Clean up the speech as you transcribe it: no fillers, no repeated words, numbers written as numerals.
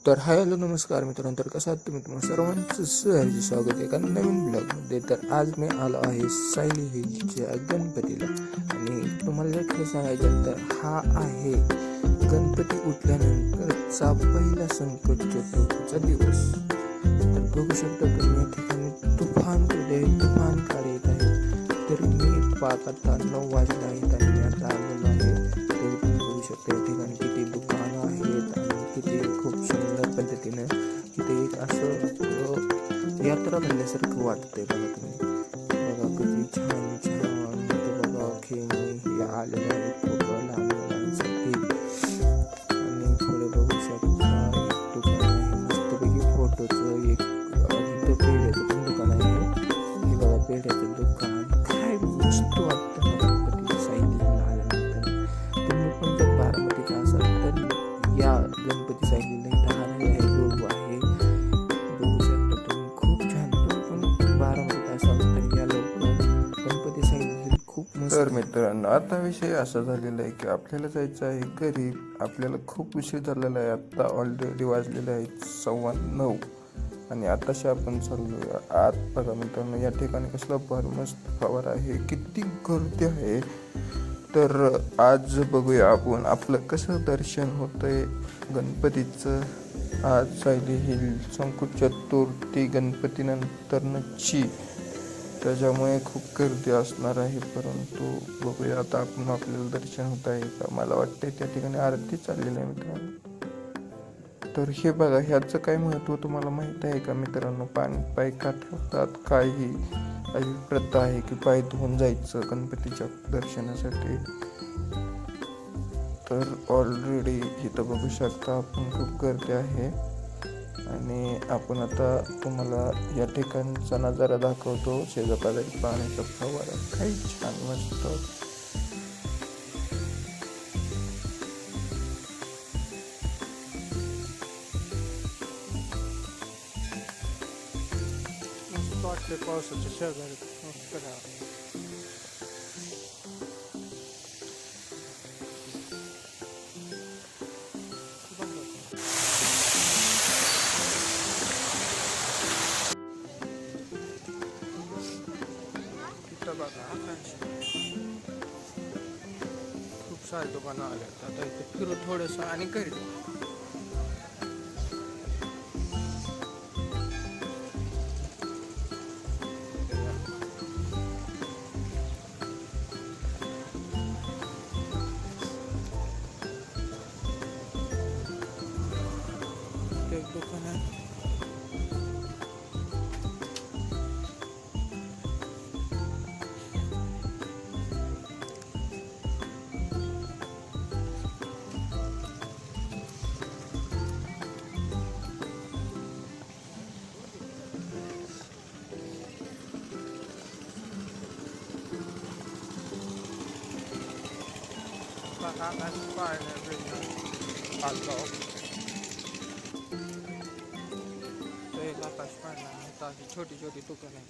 तर हॅलो नमस्कार मित्रांनो, तर कसं आहात तुम्ही? तुम्हाला सर्वांचं सहर्ष स्वागत आहे एका नवीन ब्लॉगमध्ये. तर आज मी आलो आहे सायली हिलच्या गणपतीला. आणि तुम्हाला जर खरं सांगायचं तर हा आहे गणपती उठल्यानंतरचा पहिला संकट चतुर्थीचा दिवस. तर बघू शकता तुम्ही या ठिकाणी तुफान काळे येत आहे. तर मी पाहत आता 9 वाजले आहेत आणि मी आता आलेलो आहे. तर तुम्ही बघू शकता या ठिकाणी किती दुकानं आहेत आणि किती खूप सुंदर पद्धतीनं इथे एक असं यात्रा भरल्यासारखं वाटतंय. बघा तुम्ही, बघा किती छान छान इथं बघा खेळणी हे आलेले आहेत खूप लहान मुलांसाठी. आणि पुढे बघू शकता एक दुकान आहे मस्तपैकी फोटोचं, एक इथं पेढ्याचं पण दुकान आहे. हे बघा पेढ्याचं दुकान, काय मस्त वाटतं गणपती सायलीला आल्यानंतर. तुम्ही पण जर बारामतीचा असाल तर या गणपती सायलीला इथं आलेले आहे, लोक आहे बघू शकता तुम्ही. खूप छान. तुम्ही पण बारामतीत असाल तर या लोक गणपती सायली खूप मस्त. तर मित्रांनो, आता विषय असा झालेला आहे की आपल्याला जायचं आहे घरी. आपल्याला खूप उशीर झालेला आहे, आता ऑलरेडी वाजलेले आहेत 9:15 आणि आताशी आपण चाललो आत. बघा मित्रांनो, या ठिकाणी कसला मस्त फवारा आहे, किती गर्दी आहे. तर आज बघूया आपण आपलं कसं दर्शन होतंय गणपतीचं. आज सायली हिल संकुट चतुर्थी गणपतीनंतरची, त्याच्यामुळे खूप गर्दी असणार आहे. परंतु बघूया आता आपण आपल्याला दर्शन होत आहे का. मला वाटते त्या ठिकाणी आरती चाललेली आहे मित्रांनो. तर हे बघा, ह्याचं काय महत्त्व तुम्हाला माहीत आहे का मित्रांनो? पाय का ठेवतात, काही प्रथा आहे की पाय धुवून जायचं गणपतीच्या दर्शनासाठी. तर ऑलरेडी इथं बघू शकता आपण खूप गर्दी आहे. आणि आपण आता तुम्हाला या ठिकाणचा नजारा दाखवतो. शेजापाजारी पाण्याचा फवारा, काही छान मस्त. वाटले पावसाच्या शेजारी मस्त बघा. खूप सारे दुकानं आले. आता इथे फिरू थोडंसं आणि घरी एक दुकान आहे. That's fine, everything. I'll go. तो एक आकाश पाळणा आहे, छोटी छोटी दुकान आहे.